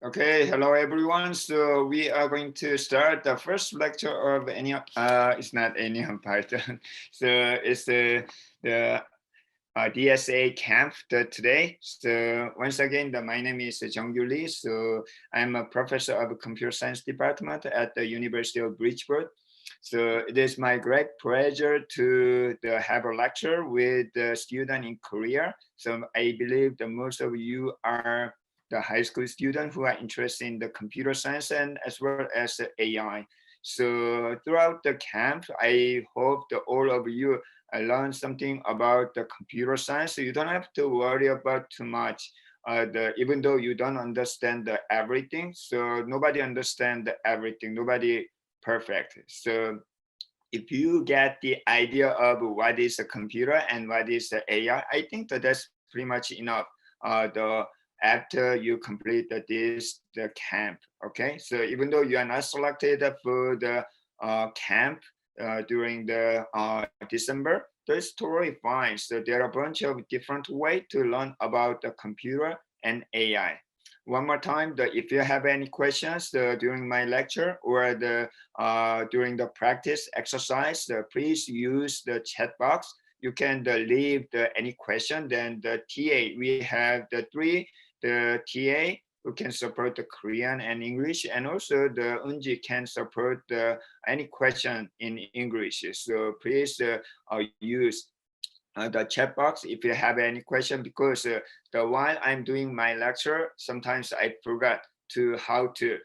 Okay, hello everyone. So we are going to start the first lecture of any. It's not any on Python. So it's the DSA camp today. So once again, my name is Jeong-Gyu Lee. So I'm a professor of computer science department at the University of Bridgeport. So it is my great pleasure to have a lecture with the student in Korea. So I believe that most of you are the high school students who are interested in the computer science and as well as the AI. So throughout the camp, I hope that all of you learn something about the computer science. So you don't have to worry about too much. Even though you don't understand everything, so nobody understands everything. Nobody perfect. So if you get the idea of what is a computer and what is the AI, I think that's pretty much enough. After you complete the camp, okay. So even though you are not selected for the camp during the December, that's totally fine. So there are a bunch of different ways to learn about the computer and AI. One more time, if you have any questions during my lecture or during the practice exercise, please use the chat box. You can leave any question. Then the TA, we have the TA who can support the Korean and English, and also the Unji can support any question in English. So please use the chat box if you have any question, because while I'm doing my lecture, sometimes I forgot to how to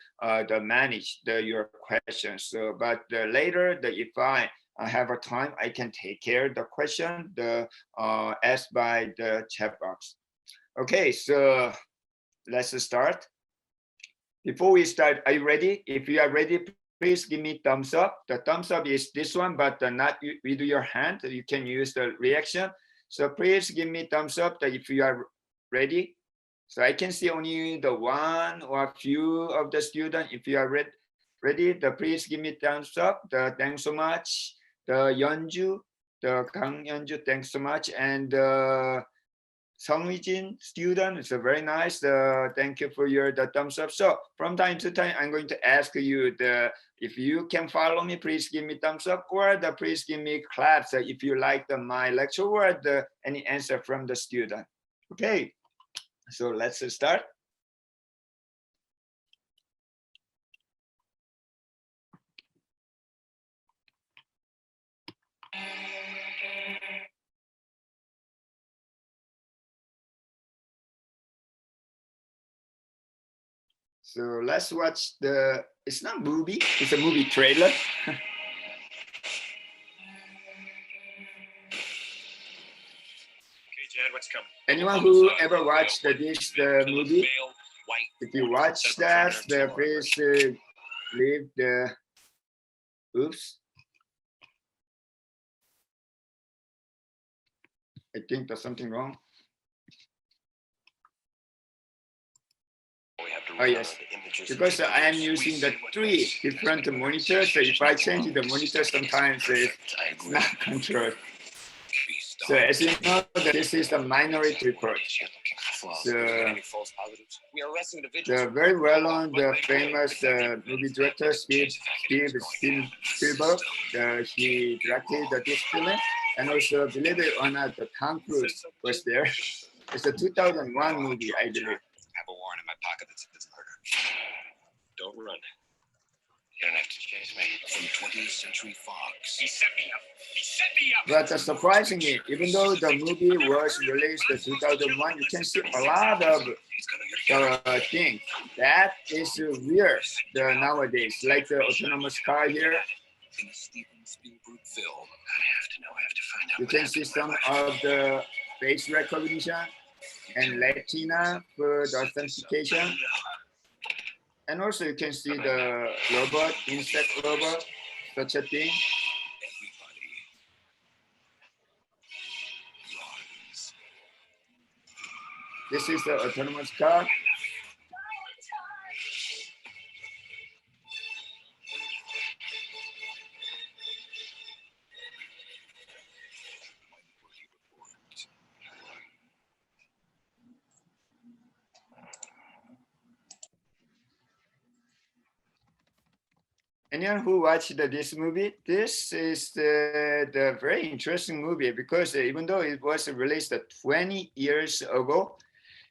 manage your questions. So, but later, if I have a time, I can take care of the question asked by the chat box. Okay, so let's start. Before we start, are you ready? If you are ready, please give me thumbs up. The thumbs up is this one, but not with your hand. You can use the reaction. So please give me thumbs up if you are ready. So I can see only the one or a few of the students. If you are ready, please give me thumbs up. Thanks so much. The Yeonju, the Kang Yeonju, thanks so much. And Songjin student, it's a very nice. Thank you for your thumbs up. So from time to time, I'm going to ask you if you can follow me, please give me thumbs up, or please give me claps if you like my lecture or any answer from the student. Okay, so let's start. So let's watch it's not movie, it's a movie trailer. Okay, Jed, what's coming? Anyone who ever watched the movie, if you watch that, please leave the, oops. I think there's something wrong. Oh yes, because I am using the 3 different monitors. So if I change the monitor, sometimes it's not controlled. So as you know, this is the Minority Report. So the very well-known, the famous movie director Steven Spielberg, he directed this film, and also, believe it or not, Tom Cruise was there. It's a 2001 movie, I believe. I have a warrant in my pocket that says murder. Don't run. You don't have to chase me. From 20th Century Fox. He set me up. He set me up. But surprisingly, even though the movie was released in 2001, you can see a lot of things that is weird nowadays, like the autonomous car here. In a Steven Spielberg film. I have to find out. You can see some of the face recognition and retina for the authentication. And also you can see the robot, insect robot, such a thing. This is the autonomous car. Anyone who watched this movie? This is the very interesting movie because even though it was released 20 years ago,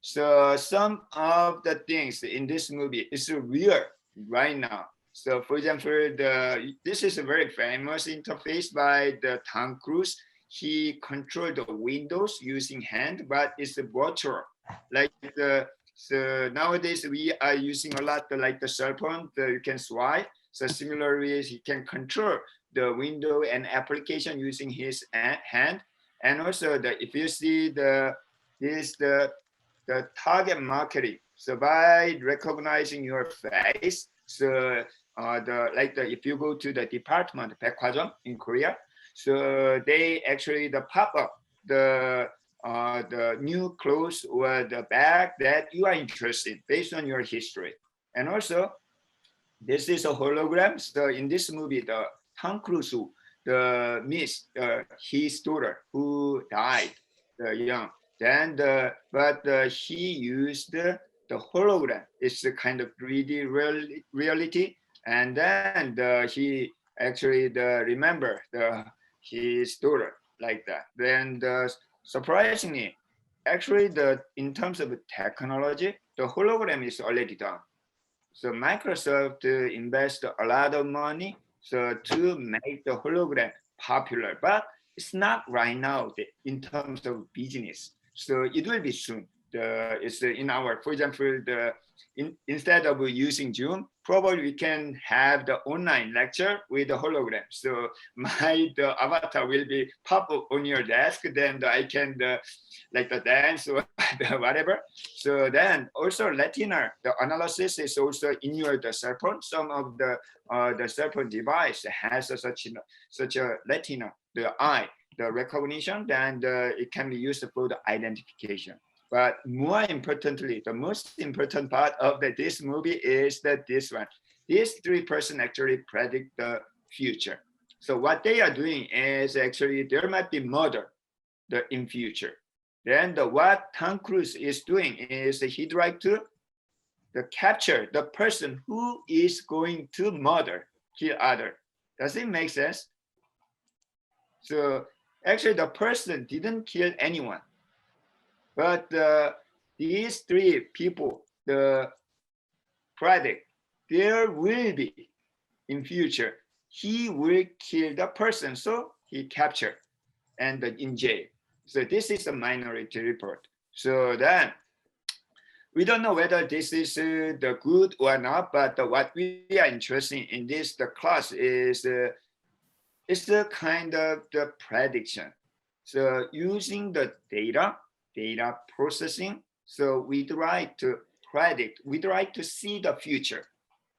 so some of the things in this movie is real right now. So for example, this is a very famous interface by the Tom Cruise. He controlled the windows using hand, but it's virtual. Like so nowadays we are using a lot like the cell phone, you can swipe. So similarly, he can control the window and application using his hand. And also if you see the target marketing. So by recognizing your face, so if you go to the department 백화점 in Korea, so they actually pop up the new clothes or the bag that you are interested in based on your history. And also this is a hologram. So in this movie, the Tom Cruise, the miss, his daughter who died young. Then he used the hologram. It's a kind of 3D reality. And then he actually remember his daughter like that. Then surprisingly, actually in terms of technology, the hologram is already done. So Microsoft invest a lot of money so to make the hologram popular, but it's not right now in terms of business. So it will be soon. It's in our, for example, instead of using Zoom, probably we can have the online lecture with the hologram. So the avatar will be pop up on your desk. Then I can like the dance or whatever. So then also retina, the analysis is also in your cell phone. Some of the cell phone device has such a retina, the eye, the recognition, then it can be used for the identification. But more importantly, the most important part of this movie is that this one. These three persons actually predict the future. So what they are doing is actually there might be murder in future. Then what Tom Cruise is doing is he'd like to capture the person who is going to kill other. Does it make sense? So actually the person didn't kill anyone. But these three people, the predict, there will be in future, he will kill the person. So he captured and in jail. So this is a minority report. So then we don't know whether this is the good or not, but what we are interested in the class is it's the kind of the prediction. So using the data processing, so we try to predict, we try to see the future.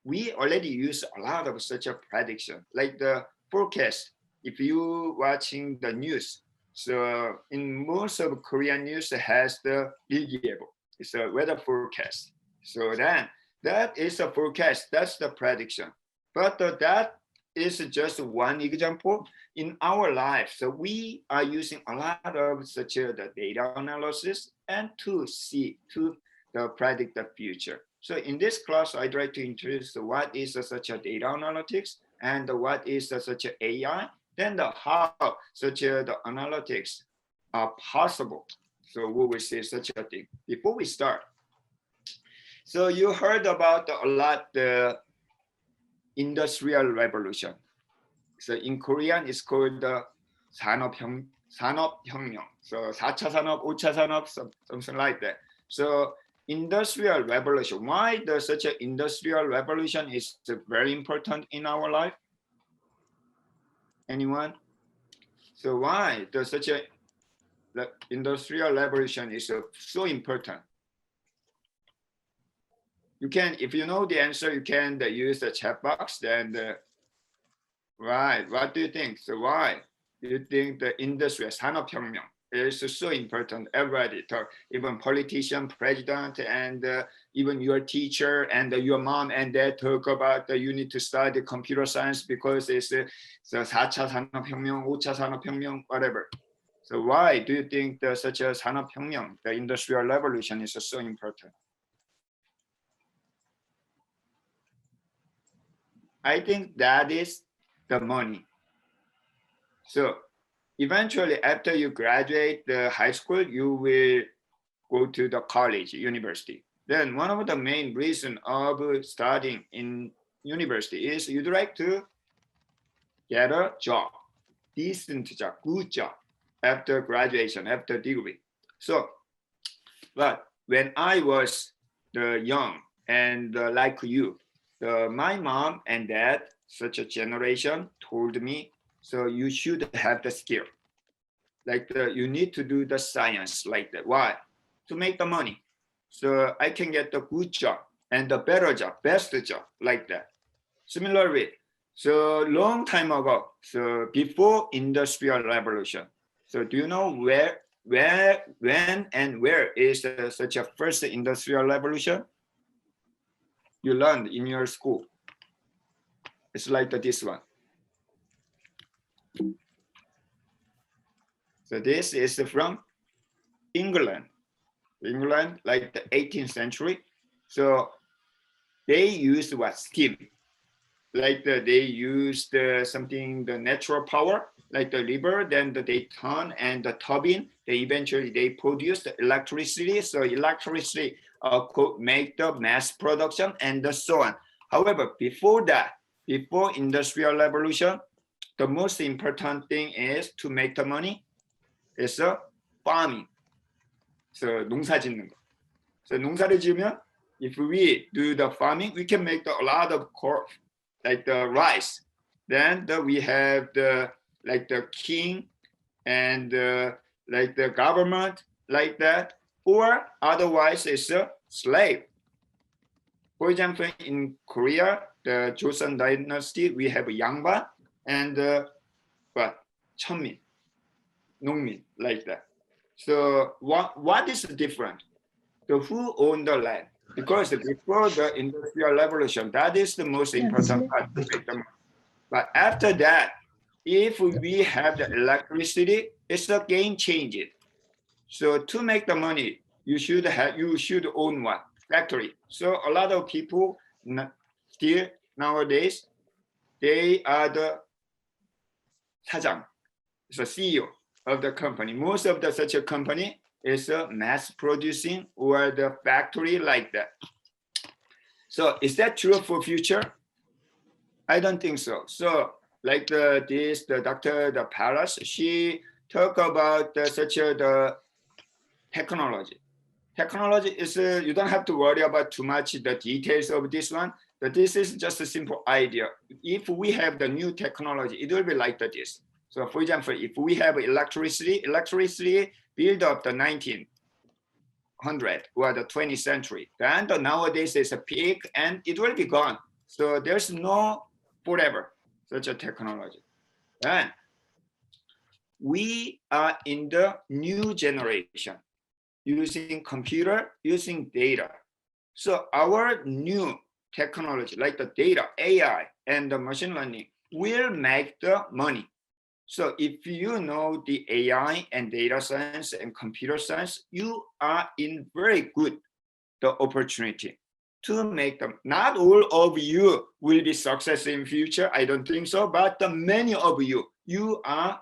We already use a lot of such a prediction, like the forecast. If you watching the news, so in most of Korean news has the 일기예보, it's a weather forecast. So then that is a forecast, that's the prediction. But that is just one example in our life. So we are using a lot of such the data analysis and to predict the future. So in this class, I'd like to introduce what is such a data analytics and what is such a AI, then how such the analytics are possible. So we will see such a thing. Before we start, so you heard about a lot the industrial revolution. So in Korean, it's called the 산업혁명. So 4차 산업, 5차 산업, something like that. So industrial revolution. Why such an industrial revolution is very important in our life? Anyone? So why such a industrial revolution is so important? You can, if you know the answer, you can use the chat box. Then right, what do you think? So why do you think the industry, 산업혁명, is so important? Everybody talk, even politician, president, and even your teacher and your mom and dad talk about you need to study computer science because it's the 4차 산업혁명, 5차 산업혁명, whatever. So why do you think such a 산업혁명, the industrial revolution, is so important? I think that is the money. So eventually, after you graduate the high school, you will go to the college, university. Then one of the main reasons of studying in university is you'd like to get a job, decent job, good job after graduation, after degree. So, but when I was young and like you, my mom and dad, such a generation, told me, so you should have the skill. Like you need to do the science like that. Why? To make the money. So I can get the good job and the better job, best job like that. Similarly, so long time ago, so before Industrial Revolution, so do you know when, and where is such a first Industrial Revolution? You learned in your school. It's like this one. So this is from England, like the 18th century. So they used what? Steam. Like they used something, the natural power, like the river, then they turn and the turbine, they produce the electricity. So electricity could make the mass production and so on. However, before that, before Industrial Revolution, the most important thing is to make the money is farming. So 농사 짓는 거. So 농사를 지으면, if we do the farming, we can make a lot of crop, like the rice. Then we have the king and like the government like that, or otherwise it's a slave. For example, in Korea, the Joseon dynasty, we have 양반 and 천민, 농민 like that. So what is different? The who owned the land? Because before the Industrial Revolution, that is the most important part to make the money. But after that, if we have the electricity, it's the game changer. So to make the money, you should own one factory. So a lot of people still nowadays, they are the 사장, the CEO of the company. Most of such a company is mass producing or the factory like that. So is that true for future? I don't think so. So like the Dr. Paras, she talk about the technology. Technology is, you don't have to worry about too much the details of this one, but this is just a simple idea. If we have the new technology, it will be like this. So for example, if we have electricity built up the 1900 or the 20th century, then nowadays is a peak and it will be gone. So there's no forever such a technology. And we are in the new generation using computer, using data. So our new technology like the data, AI and the machine learning will make the money. So if you know the AI and data science and computer science, you are in very good the opportunity to make them. Not all of you will be successful in future, I don't think so, but the many of you are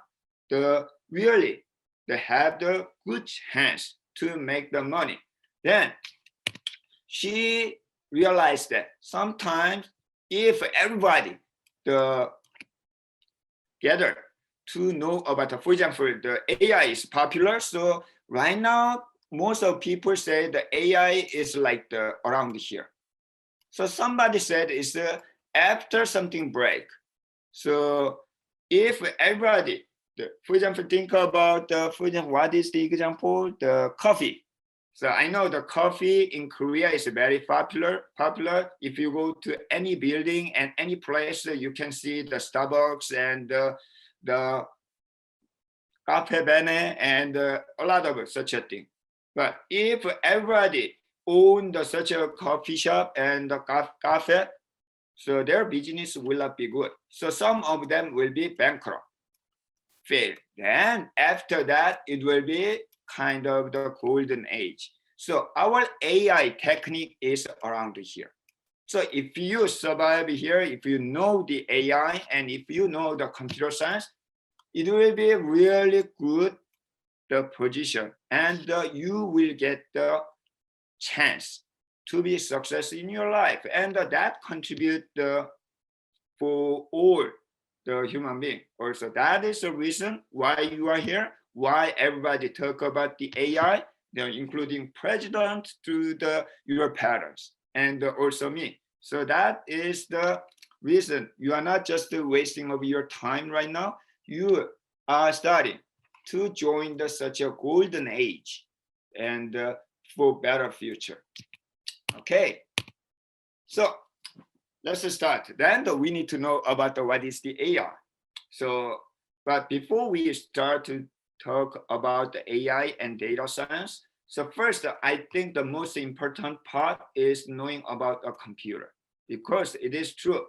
really have the good chance to make the money. Then she realized that sometimes if everybody gather to know about, for example, the AI is popular. So right now, most of people say the AI is like around here. So somebody said it's after something break. So if everybody, for example, think about, for example, what is the example? The coffee. So I know the coffee in Korea is very popular. If you go to any building and any place, you can see the Starbucks and the cafe bene and a lot of such a thing. But if everybody owned such a coffee shop and the cafe, so their business will not be good. So some of them will be bankrupt, fail. Then after that, it will be kind of the golden age. So our AI technique is around here. So if you survive here, if you know the AI and if you know the computer science, it will be really good the position, and you will get the chance to be success in your life, and that contribute for all the human being. Also, that is the reason why you are here, why everybody talk about the AI, including president to your parents and also me. So that is the reason you are not just wasting of your time right now. You are studying to join such a golden age and for better future. Okay, so let's start. Then we need to know about what is the AI. So, but before we start to talk about the AI and data science, so first, I think the most important part is knowing about a computer, because it is true.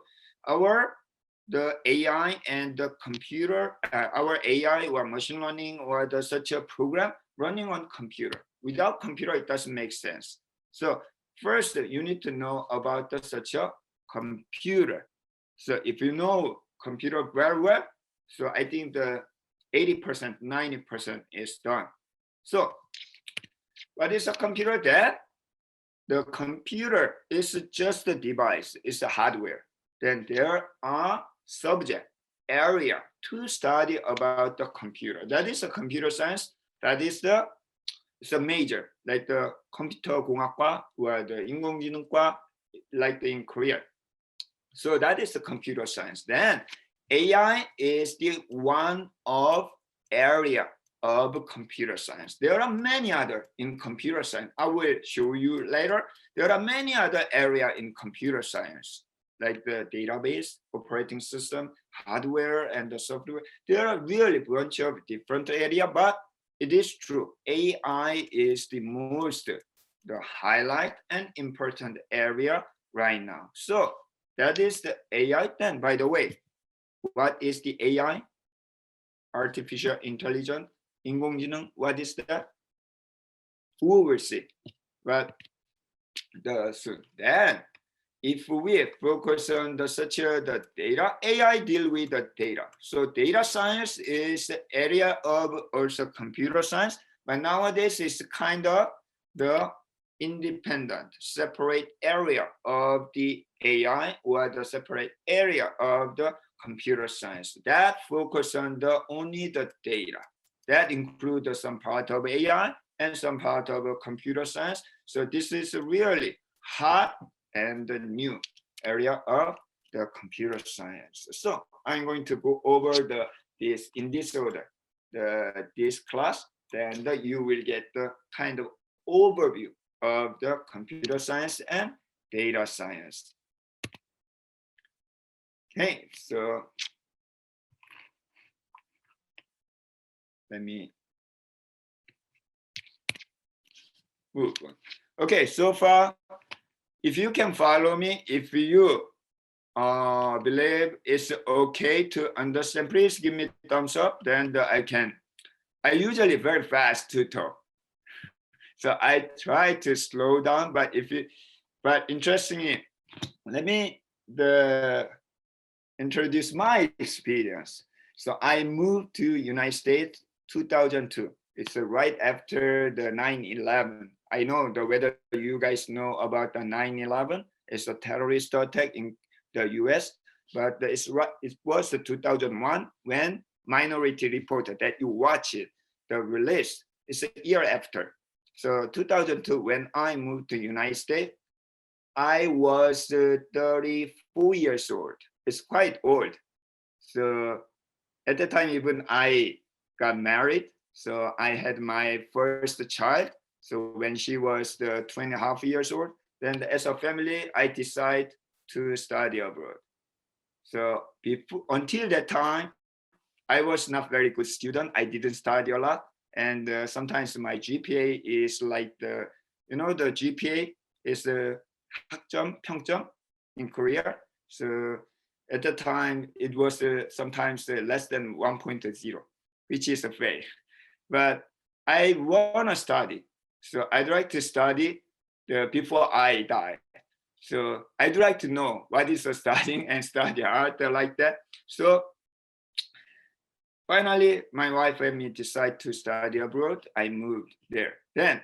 The AI and the computer, our AI or machine learning or such a program running on computer. Without computer, it doesn't make sense. So first, you need to know about such a computer. So if you know computer very well, so I think the 80%, 90% is done. So what is a computer then? The computer is just a device, it's a hardware. Then there are subject area to study about the computer. That is a computer science. That is it's a major, like the 컴퓨터공학과 or the 인공지능과, like in Korea. So that is the computer science. Then AI is the one of area of computer science. There are many other in computer science. I will show you later. There are many other area in computer science, like the database, operating system, hardware, and the software. There are really a bunch of different area, but it is true. AI is the most, the highlight and important area right now. So that is the AI. Then, by the way, what is the AI? Artificial intelligence, 인공지능. What is that? We will see. But then, if we focus on the data, AI deal with the data. So data science is the area of also computer science, but nowadays it's kind of the independent, separate area of the AI or the separate area of the computer science that focus on only the data. That includes some part of AI and some part of computer science. So this is a really hot and the new area of the computer science. So I'm going to go over this in this order, this class, then you will get the kind of overview of the computer science and data science. Okay, so let me move on. Okay, so far, if you can follow me, if you believe it's okay to understand, please give me a thumbs up, then I usually very fast to talk. So I try to slow down, but interestingly, let me introduce my experience. So I moved to United States 2002. It's right after the 9/11. I know whether you guys know about the 9/11. It's a terrorist attack in the US, but it was 2001 when Minority Report that you watch it, the release. It's a year after. So 2002, when I moved to United States, I was 34 years old. It's quite old. So at the time, even I got married. So I had my first child. So when she was 2.5 years old, then as a family, I decided to study abroad. So until that time, I was not very good student. I didn't study a lot. And sometimes my GPA is like the GPA is the 학점, 평점 in Korea. So at the time, it was sometimes less than 1.0, which is a fail. But I want to study. So I'd like to study before I die. So I'd like to know what is studying and study art like that. So finally, my wife and me decided to study abroad. I moved there. Then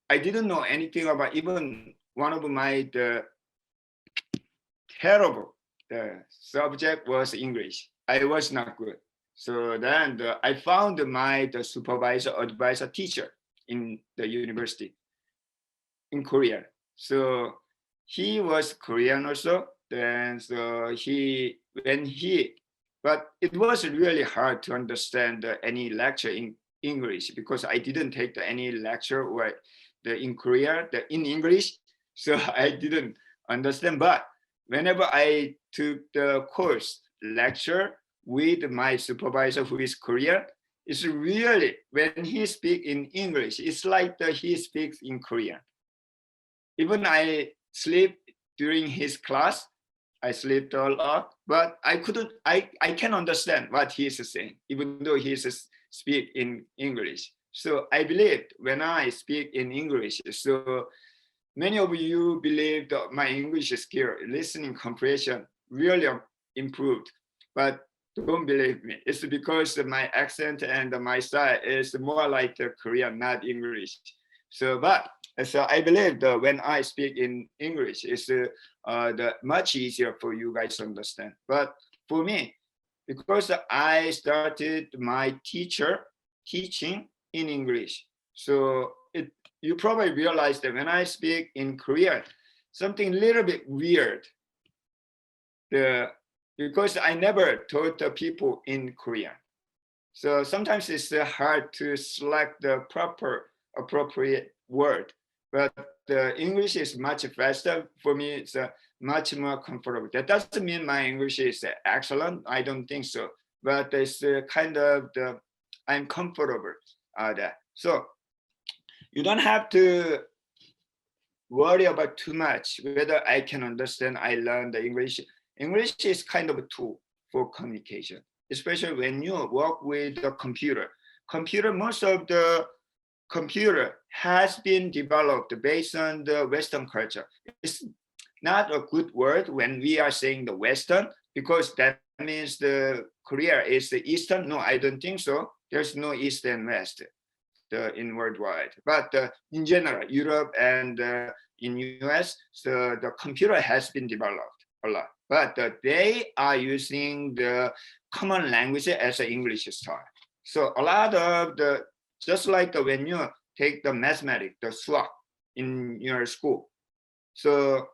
I didn't know anything about even one of my terrible subject was English. I was not good. So then I found the supervisor, advisor, teacher in the university in Korea. So he was Korean also. Then so but it was really hard to understand any lecture in English because I didn't take any lecture or in Korea in English. So I didn't understand. But whenever I took the course lecture with my supervisor who is Korean, it's really when he speaks in English, it's like he speaks in Korean. Even I sleep during his class, I slept a lot, but I can understand what he is saying, even though he is speak in English. So I believed when I speak in English, so many of you believe that my English skill, listening comprehension really improved, but don't believe me. It's because my accent and my style is more like Korean, not English. So I believe that when I speak in English, it's much easier for you guys to understand. But for me, because I started my teaching in English, so you probably realize that when I speak in Korean, something a little bit weird. Because I never taught the people in Korean. So sometimes it's hard to select the appropriate word. But the English is much faster. For me, it's much more comfortable. That doesn't mean my English is excellent. I don't think so. But it's kind of I'm comfortable there. So you don't have to worry about too much whether I can understand. I learned the English. English is kind of a tool for communication, especially when you work with the computer. Most of the computer has been developed based on the Western culture. It's not a good word when we are saying the Western, because that means the Korea is the Eastern. No, I don't think so. There's no East and West in worldwide. But in general, Europe and in US, so the computer has been developed a lot. But they are using the common language as an English style. So a lot of just like when you take the mathematics, the 수학 in your school. So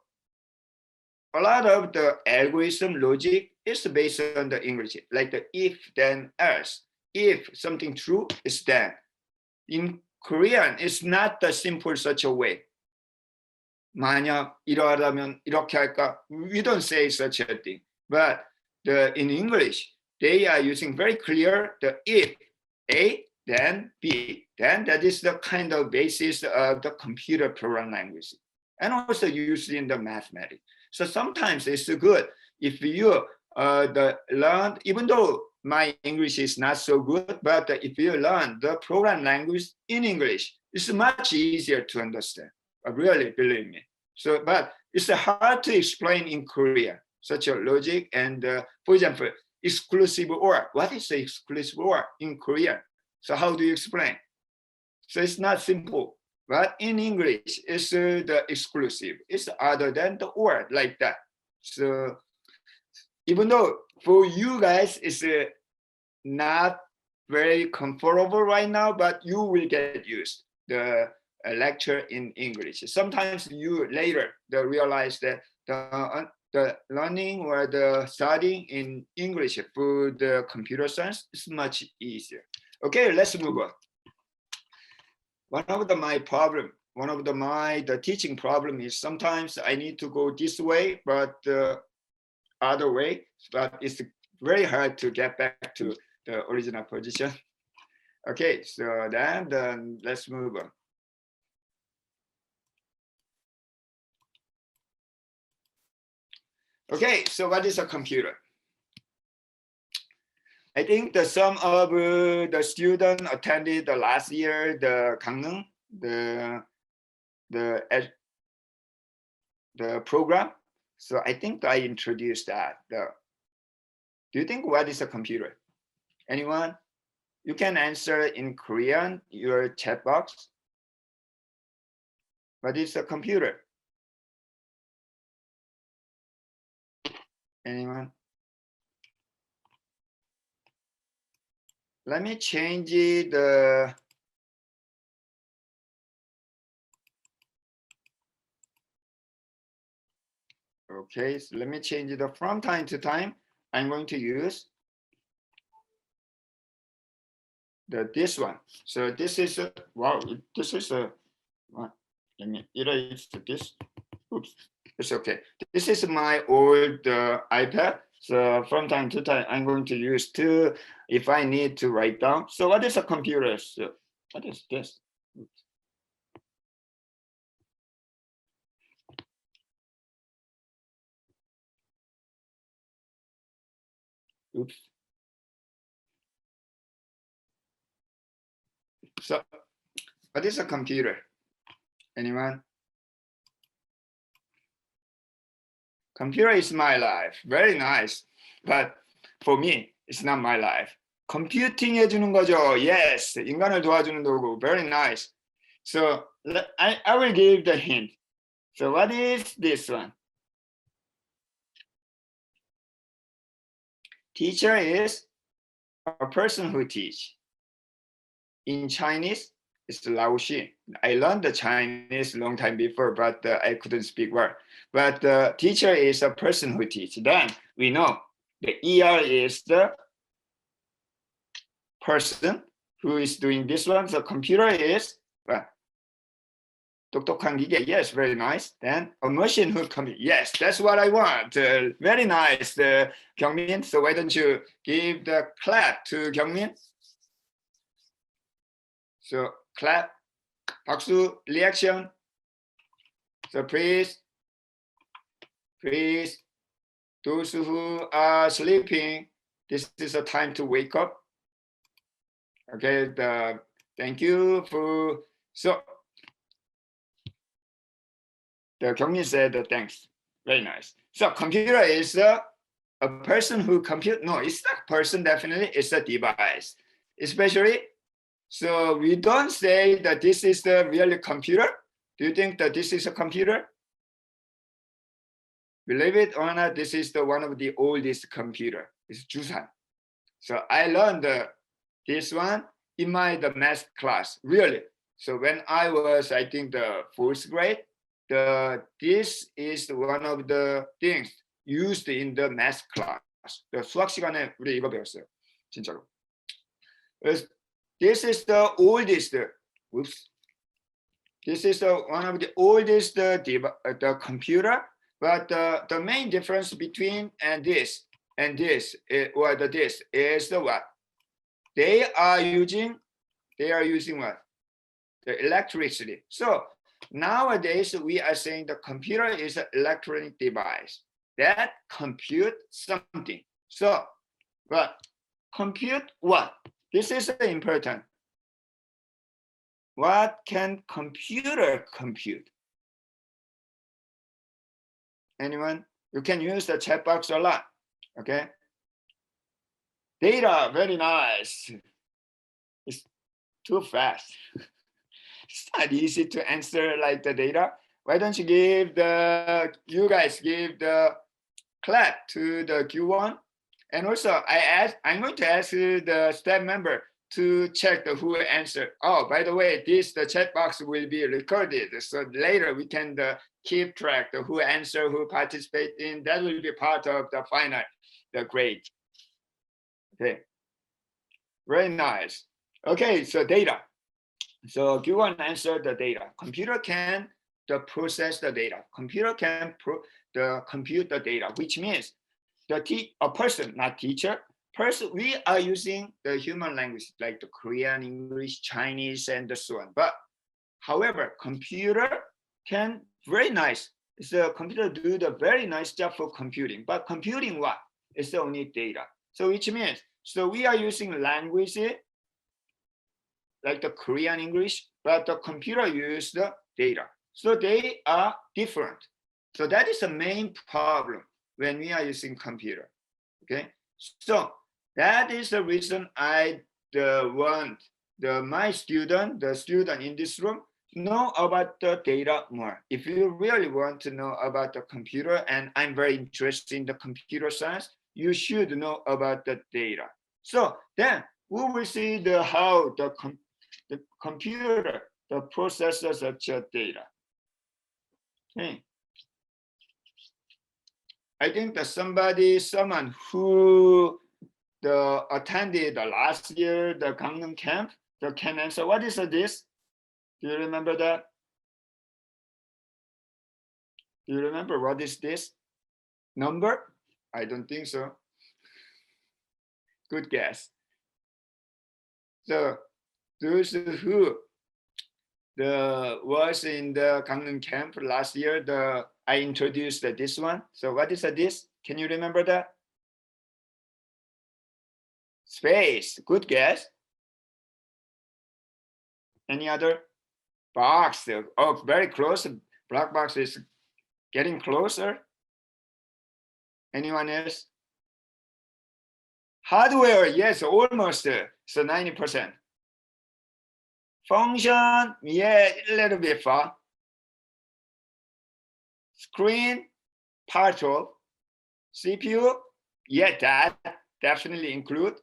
a lot of the algorithm logic is based on the English, like the if, then, else. If something true, is then. In Korean, it's not the simple such a way. 만약 이러하다면 이렇게 할까? We don't say such a thing. But in English, they are using very clear the if A, then B. Then that is the kind of basis of the computer program language. And also used in the mathematics. So sometimes it's good if you learn, even though my English is not so good, but if you learn the program language in English, it's much easier to understand. Really, believe me. So, but it's hard to explain in Korean, such a logic. And for example, exclusive or. What is the exclusive or in Korean? So how do you explain? So it's not simple. But in English, it's the exclusive. It's other than the or, like that. So even though for you guys, it's not very comfortable right now, but you will get used the lecture in English. Sometimes you later realize that the learning or the studying in English for the computer science is much easier. Okay, let's move on. One of the teaching problem is sometimes I need to go this way, but the other way, but it's very hard to get back to the original position. Okay, so then let's move on. Okay, so what is a computer? I think some of the students attended the last year the Gangneung, the the program. So I think I introduced that. Do you think what is a computer? Anyone? You can answer in Korean, your chat box. What is a computer? Anyone? Let me change the okay, so let me change it from time to time. I'm going to use this one. So this is a wow, this is a what? Let me erase this. Oops, it's okay. This is my old iPad. So from time to time, I'm going to use to if I need to write down. So what is a computer? So what is this? Oops. Oops. So what is a computer? Anyone? Computer is my life. Very nice. But for me, it's not my life. Computing 해주는 거죠. Yes. 인간을 도와주는 도구. Very nice. So I will give the hint. So what is this one? Teacher is a person who teach. In Chinese, it's Lao Xi. I learned the Chinese a long time before, but I couldn't speak well. But the teacher is a person who teach. Then we know the ER is the person who is doing this one. The computer is 똑똑한 기계. Yes, very nice. Then a machine who compute. Yes, that's what I want. Very nice, Kyungmin. So why don't you give the clap to Kyungmin? So clap, 박수, reaction. So please, those who are sleeping, this is a time to wake up. Okay, thank you for, so the Kyungmin said thanks, very nice. So computer is a person who compute, no, it's not person definitely, it's a device. Especially, so we don't say that this is the real computer. Do you think that this is a computer? Believe it or not, this is the one of the oldest computer. It's Jusan. So I learned this one in the math class, really. So when I was, I think the 4th grade, this is one of the things used in the math class. The 수학 시간에 우리 이거 배웠어요, 진짜로. This is the oldest. Oops. This is one of the oldest the computer. But the main difference between this or this is the what? They are using what? The electricity. So nowadays we are saying the computer is an electronic device that compute something. So, but compute what? This is important. What can computer compute? Anyone? You can use the chat box a lot, okay? Data, very nice. It's too fast. It's not easy to answer like the data. Why don't you you guys give the clap to the Q1? And also I'm going to ask the staff member to check who answered. Oh, by the way, the chat box will be recorded. So later we can keep track of who answered, who participated in. That will be part of the final, the grade. Okay, very nice. Okay, so data. So Q1 answered the data. Computer can process the data. Computer can compute the data, which means a person, not teacher, we are using the human language like the Korean, English, Chinese, and so on. But however, computer can very nice. The computer do the very nice job for computing. But computing what? It's only data. So which means, so we are using language like the Korean English, but the computer use the data. So they are different. So that is the main problem when we are using computer. Okay, so that is the reason I want my student, the student in this room, know about the data more. If you really want to know about the computer, and I'm very interested in the computer science, you should know about the data. So then we will see how the computer, the processes such data. Okay. I think that someone who attended the last year, the Gangnam camp, can answer, what is this? Do you remember that? Do you remember what is this? Number? I don't think so. Good guess. So those who was in the Gangnam camp last year, I introduced this one. So what is this? Can you remember that? Space. Good guess. Any other? Box. Oh, very close. Black box is getting closer. Anyone else? Hardware. Yes, almost. So 90%. Function. Yeah, a little bit far. Screen. Part of. CPU. Yeah, that definitely include.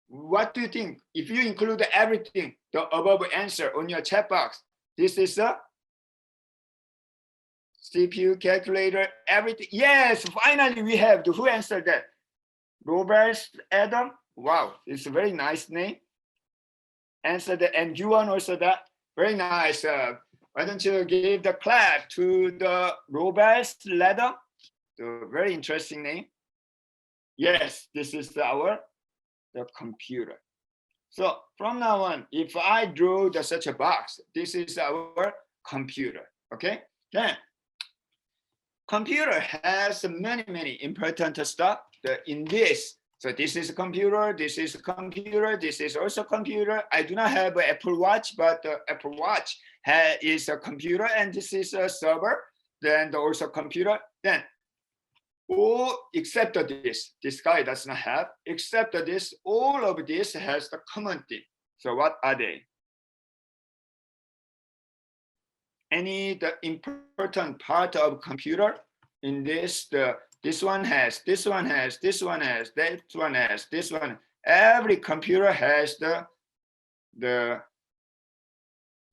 What do you think? If you include everything, the above answer on your chat box, this is a CPU, calculator, everything. Yes, finally we have who answered that? Robert Adam. Wow, it's a very nice name. Answered that, and Juan also that. Very nice. Why don't you give the clap to the Robert Adam? The very interesting name. Yes, this is the computer. So from now on, if I draw such a box, this is our computer. Okay. Then computer has many important stuff in this. So this is a computer, this is a computer, this is also a computer. I do not have an Apple Watch, but the Apple Watch is a computer, and this is a server, then also computer. Then all except this guy does not have, except this, all of this has the common thing. So what are they? The important part of computer in this, this one has, this one has, this one has, that one has, this one. Every computer has the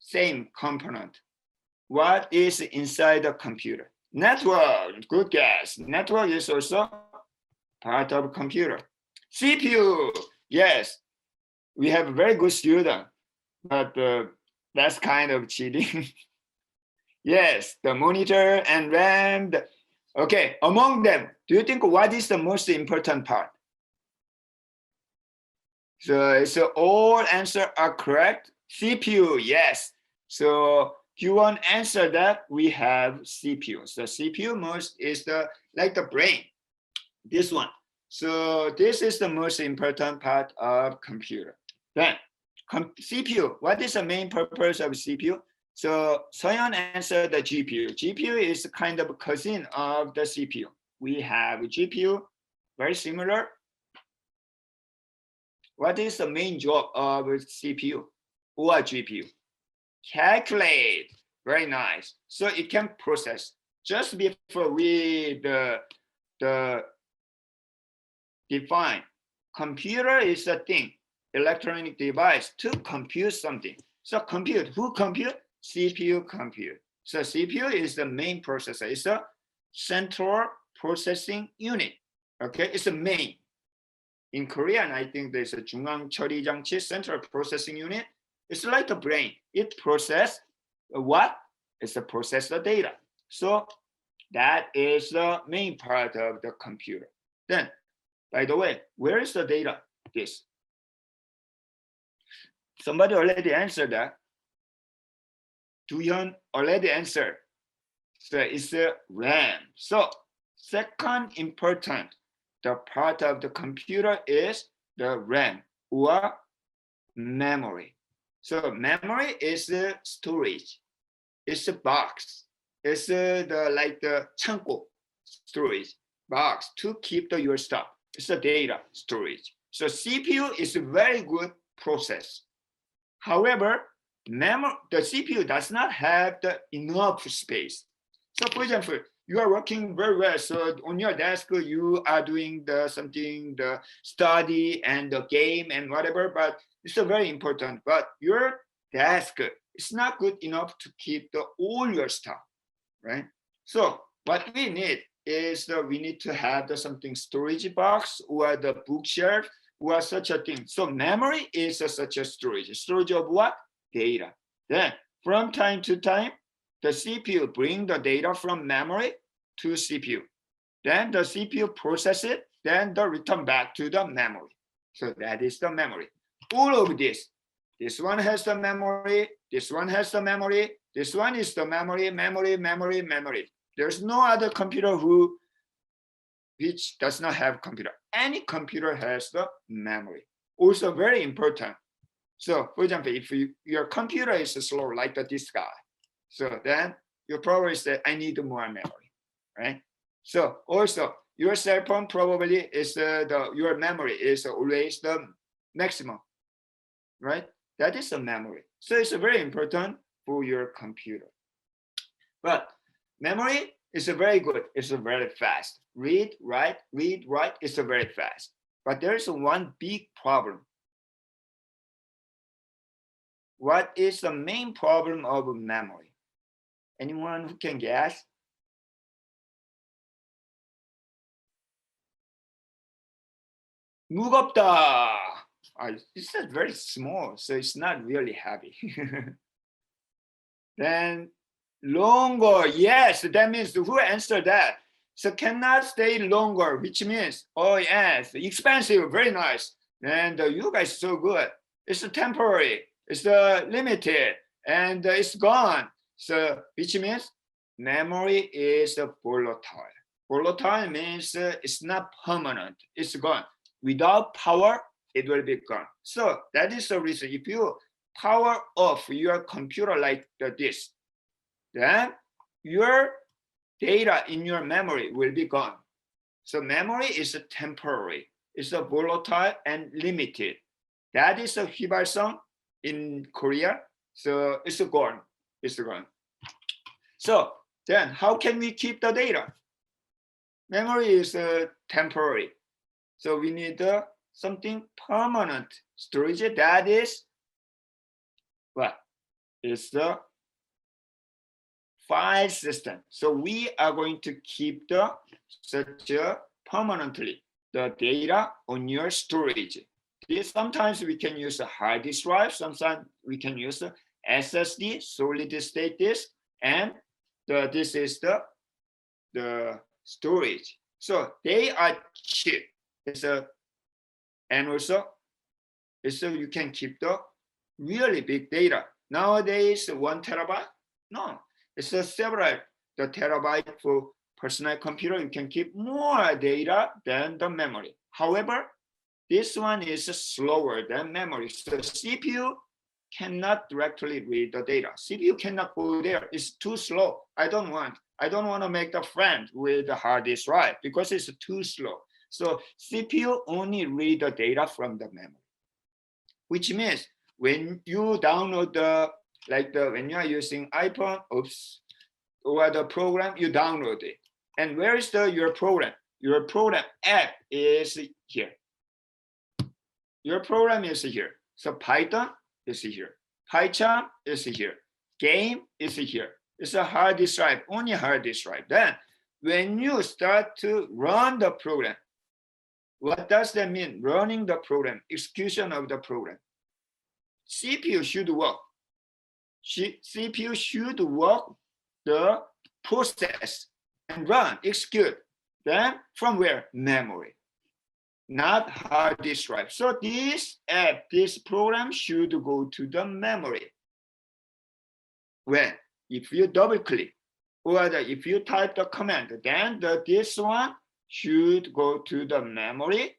same component. What is inside the computer? Network, good guess. Network is also part of computer. CPU, yes. We have a very good student, but that's kind of cheating. Yes, the monitor and RAM. Okay, among them, do you think what is the most important part? So all answers are correct. CPU, yes. So you want to answer that, we have CPU. So CPU most is like the brain, this one. So this is the most important part of computer. Then CPU, what is the main purpose of CPU? So Soyeon answered the GPU. GPU is kind of a cousin of the CPU. We have GPU, very similar. What is the main job of CPU or GPU? Calculate, very nice. So it can process. Just before we define, computer is a thing, electronic device to compute something. So compute, who compute? CPU compute. So CPU is the main processor. It's a central processing unit. Okay, it's a main. In Korean, I think there's a 중앙 처리 장치, central processing unit. It's like a brain. It processes what? It's a process the data. So that is the main part of the computer. Then, by the way, where is the data? This. Somebody already answered that. Duhyun already answered. So it's a RAM. So second important, the part of the computer is the RAM or memory. So memory is the storage. It's a box. is the 창고 storage box to keep your stuff. It's a data storage. So CPU is a very good process. However, the CPU does not have enough space. So for example, you are working very well. So on your desk, you are doing the study and the game and whatever, but it's very important. But your desk is not good enough to keep all your stuff, right? So what we need is we need to have something storage box or the bookshelf or such a thing. So memory is such a storage of what? Data. Then from time to time, the CPU bring the data from memory to CPU. Then the CPU process it, then the return back to the memory. So that is the memory. All of this one has the memory, this one has the memory, this one is the memory. There's no other computer which does not have computer. Any computer has the memory. Also very important. So for example, if your computer is slow like this guy, so then you probably say, I need more memory, right? So also your cell phone probably is your memory is always the maximum, right? That is the memory. So it's very important for your computer. But memory is very good. It's very fast. Read, write, it's very fast. But there is one big problem. What is the main problem of memory? Anyone who can guess? 무겁다. It's very small, so it's not really heavy. Then longer, yes, that means who answered that? So cannot stay longer, which means, oh yes, expensive, very nice. And you guys so good. It's temporary, it's limited, and it's gone. So which means memory is volatile. Volatile means it's not permanent, it's gone. Without power, it will be gone. So that is the reason. If you power off your computer like this, then your data in your memory will be gone. So memory is temporary, it's volatile and limited. That is a 휘발성 in Korea. So it's gone. It's gone. So then how can we keep the data? Memory is temporary. So we need something permanent storage. That is what? It's the file system. So we are going to keep permanently the data on your storage. Sometimes we can use a hard disk drive. Sometimes we can use a SSD, solid state disk, and this is the storage. So they are cheap. And also you can keep the really big data. Nowadays, 1 terabyte? No, it's several terabyte for personal computer. You can keep more data than the memory. However, this one is slower than memory. So CPU cannot directly read the data. CPU cannot go there. It's too slow. I don't want to make a friend with the hard disk drive because it's too slow. So CPU only read the data from the memory, which means when you download when you are using iPhone, or the program, you download it. And where is your program? Your program app is here. Your program is here. So Python is here. PyCharm is here. Game is here. It's a hard disk drive, only hard disk drive. Then when you start to run the program, what does that mean? Running the program, execution of the program. CPU should work. CPU should work the process and run, execute. Then from where? Memory, not hard disk drive. So this app, this program should go to the memory. When? If you double click or if you type the command, then this one should go to the memory,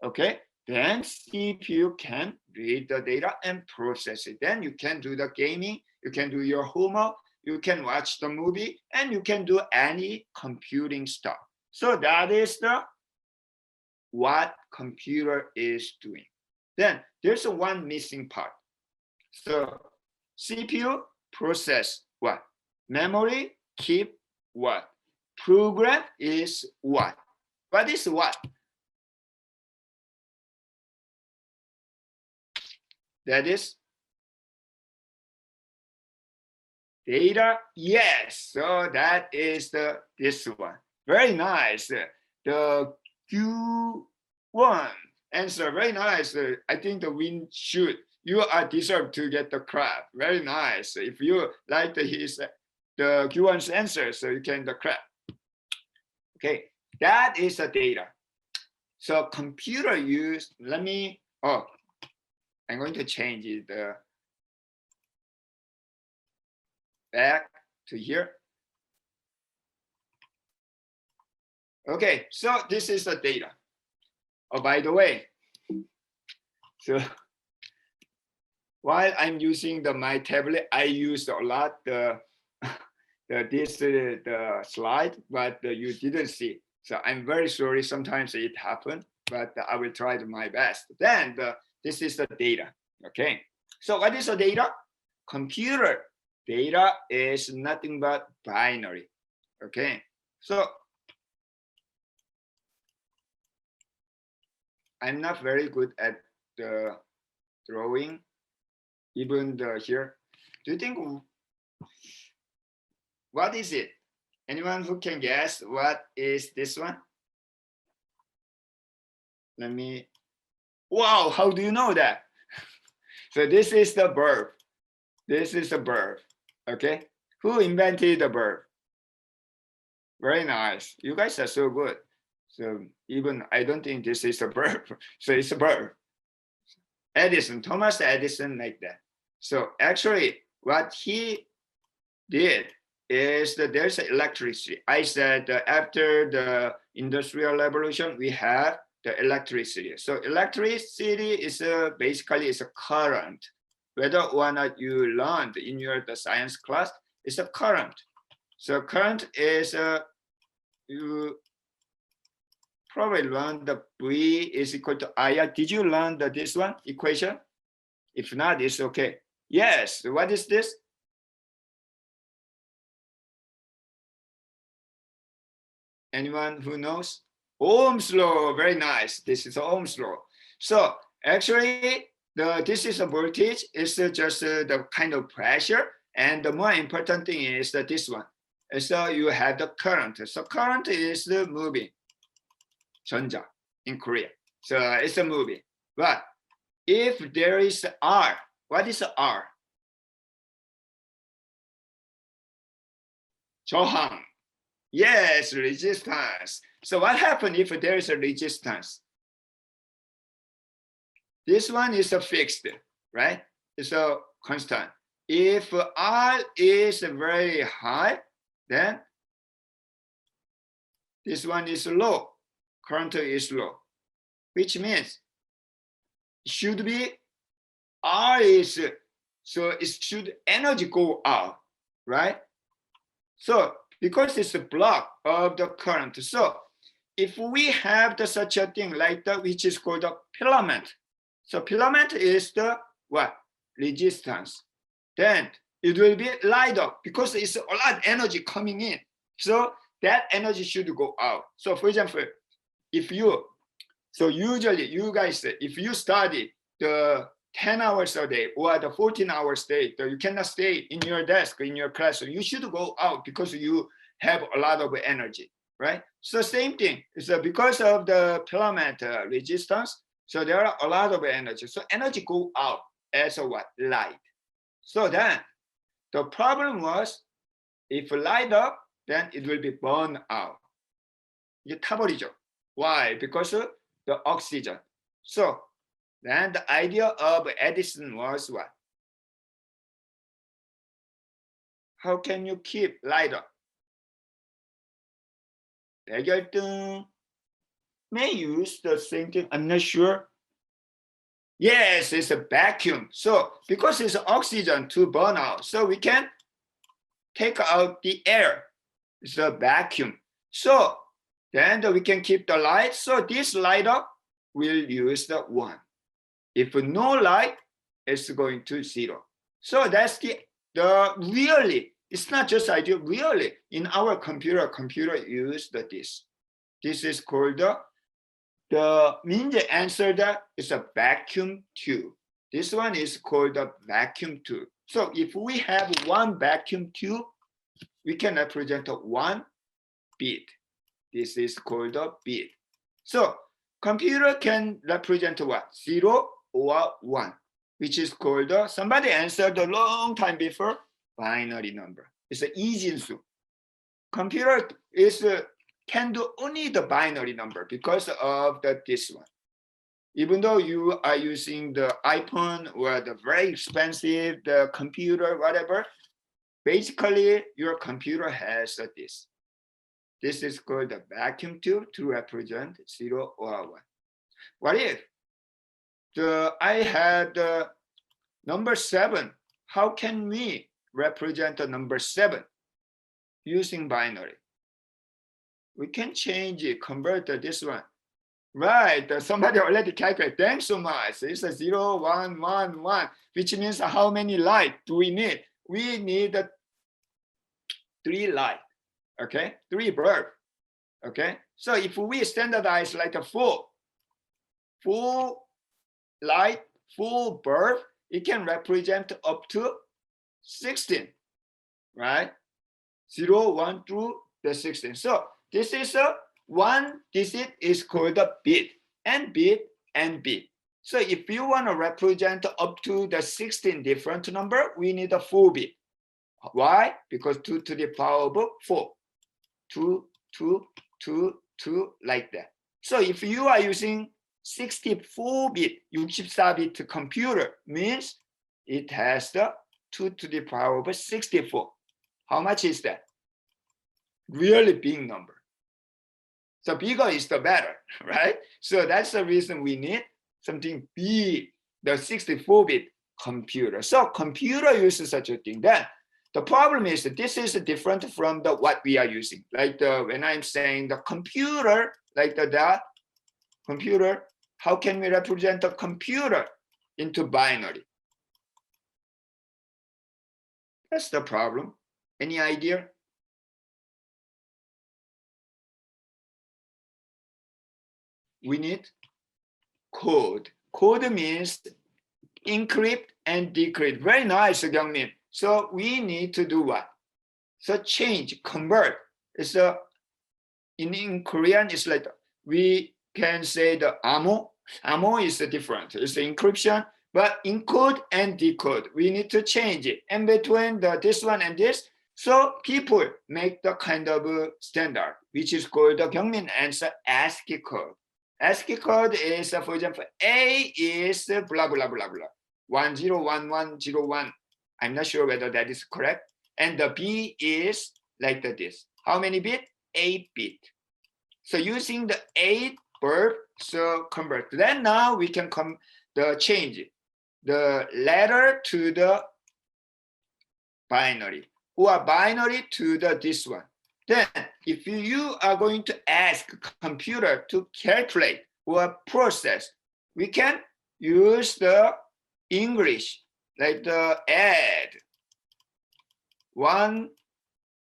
okay? Then CPU can read the data and process it. Then you can do the gaming, you can do your homework, you can watch the movie, and you can do any computing stuff. So that is the what computer is doing. Then there's one missing part. So CPU process what? Memory keep what? Program is what? What is what? That is data. Yes, so that is this one. Very nice. The Q1 answer. Very nice. I think the win should. You are deserved to get the clap. Very nice. If you like the Q1's answer, so you can the clap. Okay, that is the data. So computer use. Let me. Oh, I'm going to change it back to here. Okay, so this is the data. Oh, by the way, so while I'm using my tablet, I used a lot the slide, but you didn't see. So I'm very sorry. Sometimes it happened, but I will try my best. Then this is the data. Okay. So what is the data? Computer data is nothing but binary. Okay. So I'm not very good at the drawing, even here. Do you think, what is it? Anyone who can guess what is this one? Let me, wow, how do you know that? So this is the verb. This is the verb, okay? Who invented the verb? Very nice. You guys are so good. So even I don't think this is a verb. So it's a verb. Edison, Thomas Edison, like that. So actually what he did is that there's electricity. I said after the Industrial Revolution, we have the electricity. So electricity is basically is a current. Whether or not you learned in the science class, it's a current. So current is you probably learned the V is equal to IR. Did you learn this one equation? If not, it's okay. Yes, what is this? Anyone who knows? Ohm's law, very nice. This is Ohm's law. So actually, this is a voltage. It's just the kind of pressure. And the more important thing is that this one. So you have the current. So current is moving. 전자 in Korea. So it's a moving. But if there is R, what is R? 저항. Yes, resistance. So what happens if there is a resistance? This one is a fixed, right? It's a constant. If R is very high, then this one is low. Current is low, which means it should be R is, so it should energy go out, right? So because it's a block of the current. So if we have such a thing like that, which is called a filament. So filament is the what? Resistance. Then it will be light up because it's a lot of energy coming in. So that energy should go out. So for example, if you, so usually you guys, if you study the 10 hours a day or the 14 hours a day, you cannot stay in your desk, in your class. So you should go out because you have a lot of energy, right? So same thing. It's because of the filament resistance. So there are a lot of energy. So energy go out as a what? Light. So then the problem was if light up, then it will be burned out. 이게 타버리죠. Why? Because of the oxygen. So then the idea of Edison was what? How can you keep light up? 백열등 may use the same thing. I'm not sure. Yes, it's a vacuum. So because it's oxygen to burn out, so we can take out the air. It's a vacuum. So then we can keep the light. So this light up will use the 1. If no light, it's going to 0. So that's the really, it's not just idea, really, in our computer use this. This is called the means the answer that is a vacuum tube. This one is called a vacuum tube. So if we have one vacuum tube, we can represent 1 bit. This is called a bit. So computer can represent what? 0 or 1, which is called, somebody answered a long time before, binary number. It's an easy soup. Computer is can do only the binary number because of this one. Even though you are using the iPhone or the very expensive the computer, whatever, basically your computer has this. This is called the vacuum tube to represent 0 or 1. What if I had number 7? How can we represent the number 7 using binary? We can change it, convert this one. Right, somebody already calculated. Thanks so much. It's a 0, 1, 1, 1, which means how many light do we need? We need 3 light, okay? 3 bulb, okay? So if we standardize like a full light, full bulb, it can represent up to 16, right? 0, 1 through the 16. So this is a 1 digit is called a bit, and bit, and bit. So if you want to represent up to the 16 different number, we need a 4 bit. Why? Because 2 to the power of 4. 2, 2, 2, 2, like that. So if you are using 64-bit, 64-bit computer, means it has the 2 to the power of 64. How much is that? Really big number. So bigger is the better, right? So that's the reason we need something big, the 64-bit computer. So computer uses such a thing. Then the problem is that this is different from what we are using. Like when I'm saying the computer, like the computer, how can we represent the computer into binary? That's the problem. Any idea? We need code. Code means encrypt and decrypt. Very nice, Youngmin. So we need to do what? So change, convert. It's in Korean, it's like we can say the AMO. AMO is different. It's encryption, but encode and decode. We need to change it. And between this one and this, so people make the kind of standard, which is called the Youngmin answer ASCII code. ASCII code is, for example, A is blah, blah, blah, blah, 101101. I'm not sure whether that is correct. And the B is like this. How many bit? 8 bit. So using the 8 bulb, so convert. Then now we can change the letter to the binary, or binary to this one. Then if you are going to ask computer to calculate or process, we can use the English, like the add 1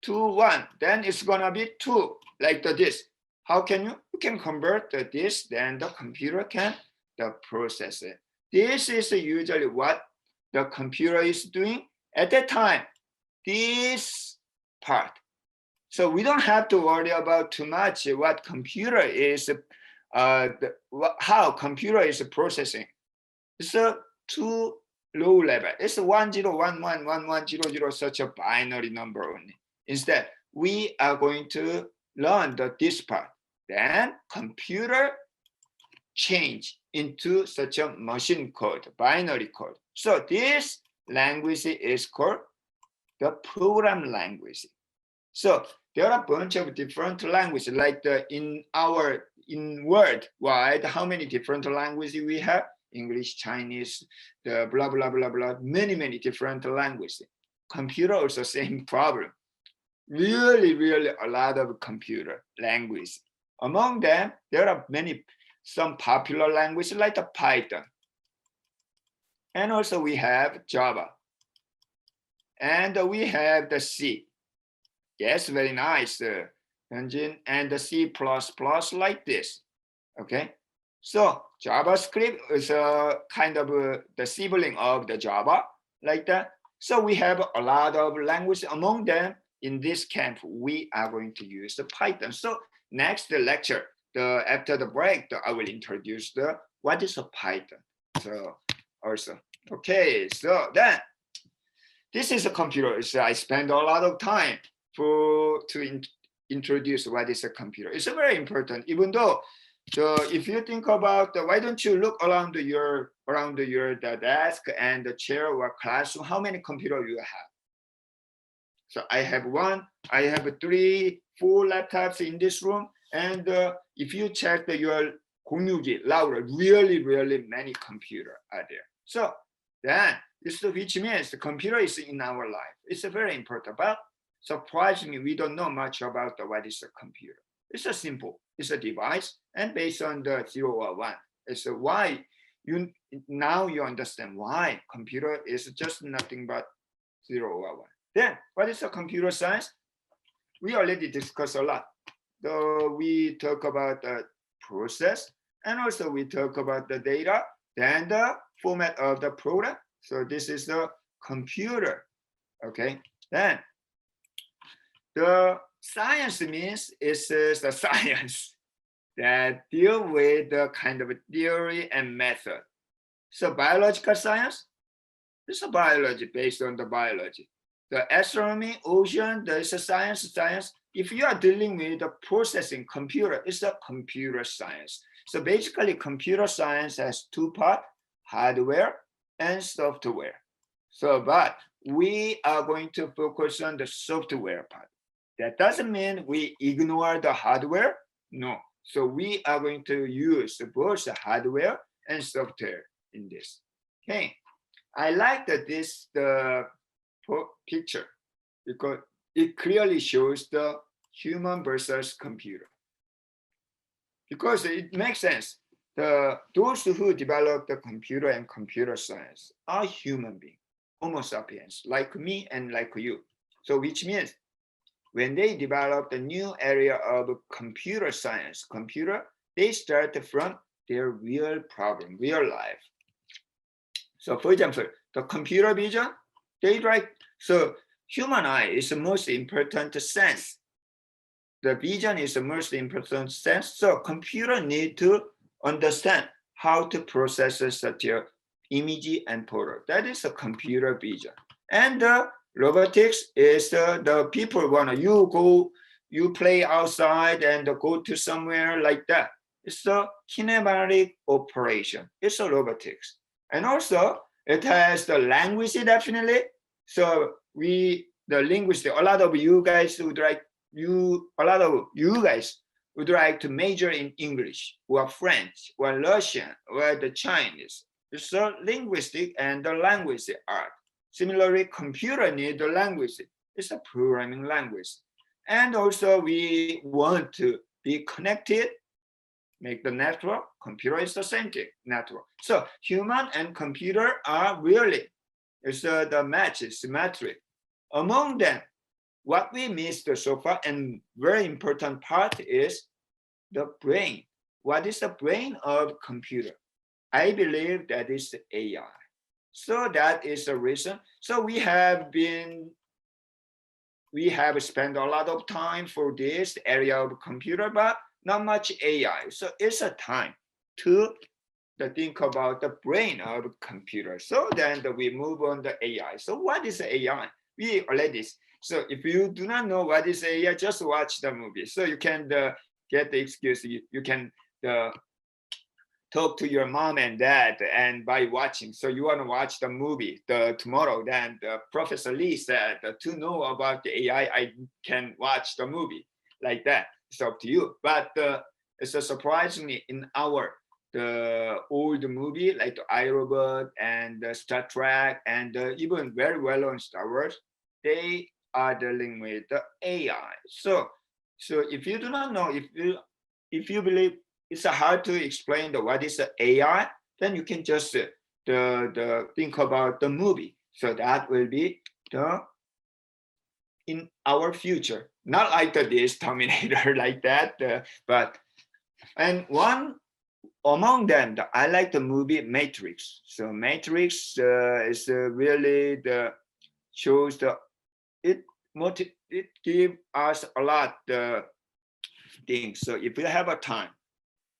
to 1. Then it's gonna be 2, like this. How can you? You can convert this, then the computer can process it. This is usually what the computer is doing at that time. This part. So we don't have to worry about too much what computer is, how computer is processing. It's a too low level. It's 10111100, such a binary number only. Instead, we are going to learn this part. Then computer change into such a machine code, binary code. So this language is called the program language. So there are a bunch of different languages, like in worldwide, how many different languages we have? English, Chinese, the blah, blah, blah, blah, many different languages. computer also same problem. Really, really a lot of computer language. Among them, there are some popular languages like the Python. And also we have Java. And we have the C. Yes, very nice engine and the C++ like this. Okay. So JavaScript is a kind of the sibling of the Java like that. So we have a lot of languages. Among them, in this camp, we are going to use the Python. So next lecture, after the break, I will introduce what is a Python. So also, okay, so then this is a computer. So I spend a lot of time to introduce what is a computer. It's very important, even though if you think about why don't you look around your the desk and the chair or classroom, how many computers you have? So I have 3, 4 laptops in this room, and if you check your 공유기, louder, really, really many computers are there. So then which means the computer is in our life. It's very important, but surprisingly, we don't know much about what is a computer. It's a simple, it's a device, and based on the 0 or 1. It's why now you understand why computer is just nothing but 0 or 1. Then, what is a computer science? We already discussed a lot. We talk about the process, and also we talk about the data, then the format of the program. So this is the computer, okay? Then the science means it's the science that deal with the kind of theory and method. So biological science is a biology based on the biology. The astronomy, ocean, there is a science. If you are dealing with the processing computer, it's a computer science. So basically computer science has 2 parts, hardware and software. So, but we are going to focus on the software part. That doesn't mean we ignore the hardware. No. So we are going to use both the hardware and software in this. Okay. I like the picture because it clearly shows the human versus computer. Because it makes sense. Those who develop the computer and computer science are human beings, Homo sapiens, like me and like you. So which means when they develop the new area of computer science, they start from their real problem, real life. So for example, the computer vision, so human eye is the most important sense. The vision is the most important sense. So computer need to understand how to process such a image and photo. That is a computer vision. And the robotics is the people you play outside and go to somewhere like that. It's a kinematic operation. It's a robotics. And also it has the language definitely. So the linguistic, a lot of you guys would like to major in English or French or Russian or the Chinese. It's a linguistic and the language art. Similarly, computer need the language. It's a programming language. And also we want to be connected, make the network. Computer is the same thing, network. So human and computer are really, it's the match, is symmetric. Among them, what we missed so far and very important part is the brain. What is the brain of computer? I believe that is AI. So that is the reason. So we have spent a lot of time for this area of computer, but not much AI. So it's a time to think about the brain of computer. So then we move on to AI. So what is AI? We already. So if you do not know what is AI, just watch the movie. So you can get the excuse. You can talk to your mom and dad and by watching. So you want to watch the movie tomorrow, then Professor Lee said to know about the AI, I can watch the movie like that. It's up to you. But it's surprisingly in the old movie like the iRobot and Star Trek and even very well-known Star Wars, they are dealing with the AI. So if you do not know, if you believe it's hard to explain what is the AI, then you can just think about the movie. So that will be the in our future, not like this Terminator like that, but and one among them, I like the movie Matrix. So Matrix is really shows it it give us a lot things. So if you have a time,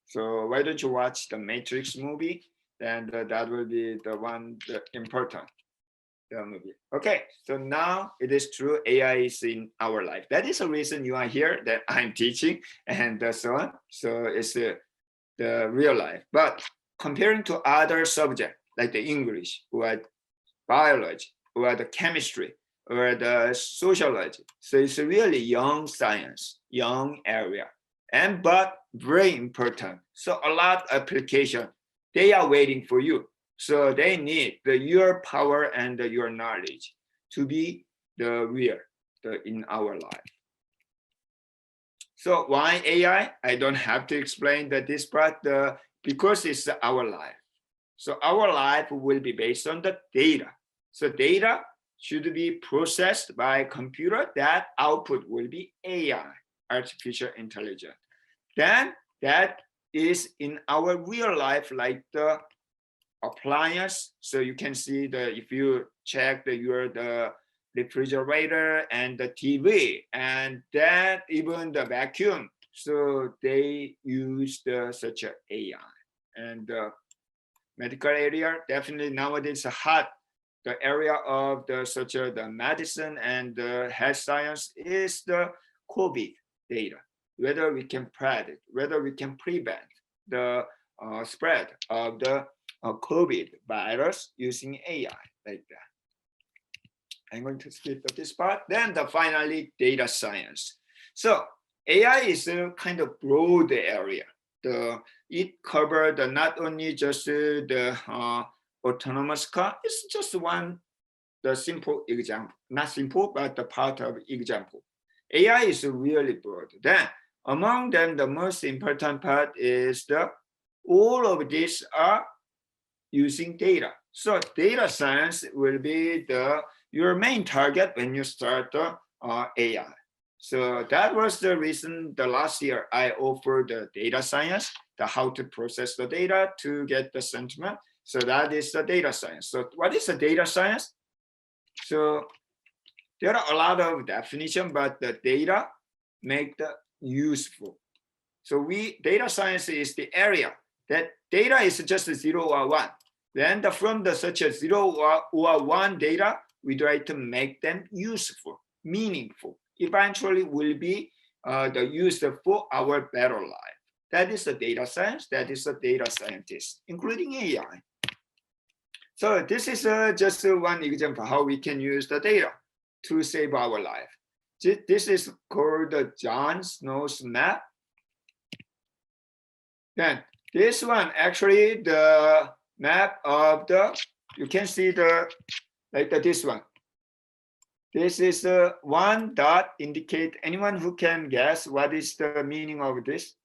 so why don't you watch the Matrix movie? Then that will be the one important movie. Okay, so now it is true AI is in our life. That is the reason you are here, that I'm teaching and so on. So it's the real life. But comparing to other subjects like the English or biology or the chemistry or the sociology, so it's a really young science, young area, and but very important. So a lot of application, they are waiting for you. So they need your power and your knowledge to be the real in our life. So why AI? I don't have to explain this part because it's our life. So our life will be based on the data. So data should be processed by a computer. That output will be AI, artificial intelligence. Then that is in our real life, like the appliance. So you can see if you check the refrigerator and the TV and that even the vacuum. So they use such a AI. And medical area, definitely nowadays hot. The area of the medicine and the health science is the COVID data, whether we can predict, whether we can prevent the spread of the COVID virus using AI like that. I'm going to skip this part. Then finally, data science. So AI is a kind of broad area. It covered not only just the autonomous car. It's just the simple example, not simple, but the part of example. AI is really broad. Then among them, the most important part is all of these are using data. So data science will be your main target when you start AI. So that was the reason the last year I offered the data science, how to process the data to get the sentiment. So that is the data science. So what is the data science? So there are a lot of definitions, but the data make the useful. So data science is the area that data is just 0 or 1. Then from such a 0 or 1 data, we try to make them useful, meaningful. Eventually will be used for our better life. That is the data science. That is the data scientist, including AI. So this is just one example how we can use the data to save our life. This is called the Jon Snow's map. Then this one, actually the map of you can see this one. This is one dot indicate. Anyone who can guess what is the meaning of this?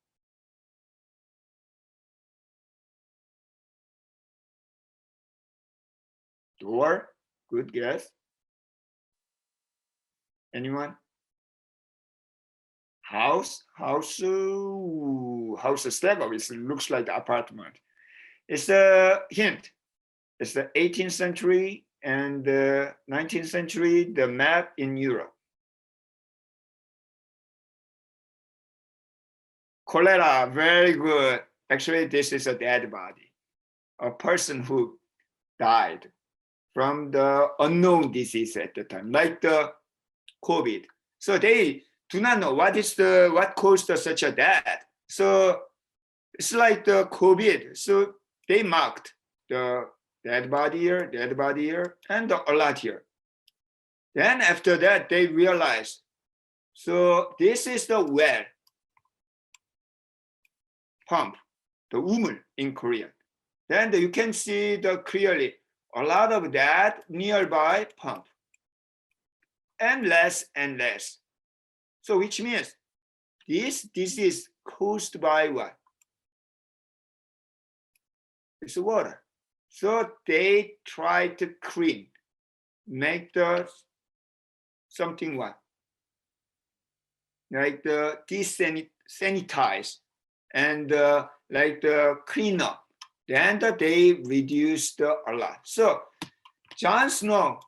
Door, good guess. Anyone? House stable. It looks like apartment. It's a hint. It's the 18th century and the 19th century, the map in Europe. Cholera, very good. Actually, this is a dead body, a person who died from the unknown disease at the time, like the COVID. So they do not know what caused such a death. So it's like the COVID. So they marked the dead body here, and a lot here. Then after that, they realized, so this is the well pump, the 우물 in Korean. Then you can see clearly a lot of that nearby pump. and less and less. So which means this disease caused by what? It's water. So they try to clean, make the something what? Like the desanitize and like the clean up. Then they reduced a lot. So Jon Snow,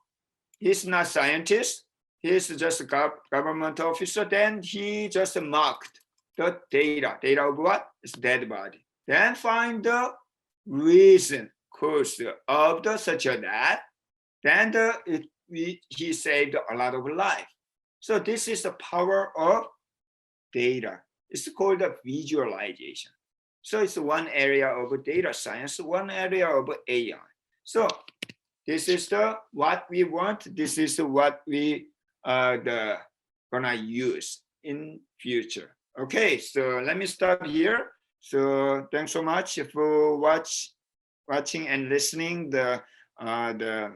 he's not scientist. He's just a government officer. Then he just marked the data. Data of what? It's dead body. Then find the reason, cause of the such a that. Then he saved a lot of life. So this is the power of data. It's called a visualization. So it's one area of data science, one area of AI. So this is the what we want. This is what we gonna use in future. Okay, so let me stop here. So thanks so much for watching and listening the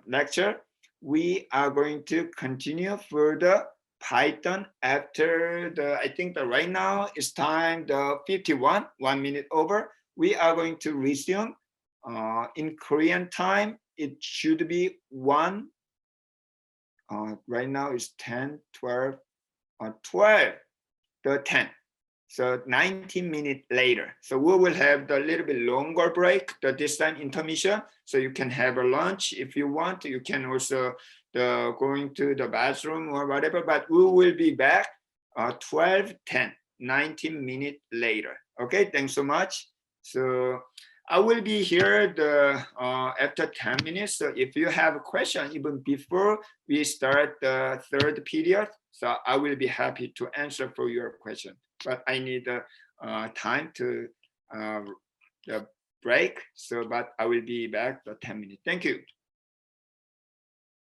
lecture. We are going to continue further Python after I think right now it's time the 51, 1 minute over. We are going to resume in Korean time. It should be 1. Right now it's 10, 12, 12, the 10. So 19 minutes later. So we will have the little bit longer break, this time intermission. So you can have a lunch if you want. You can also going to the bathroom or whatever, but we will be back 12:10, 19 minutes later. Okay, thanks so much. So I will be here after 10 minutes. So if you have a question, even before we start the third period, so I will be happy to answer for your question. But I need time to the break. So, but I will be back for 10 minutes. Thank you.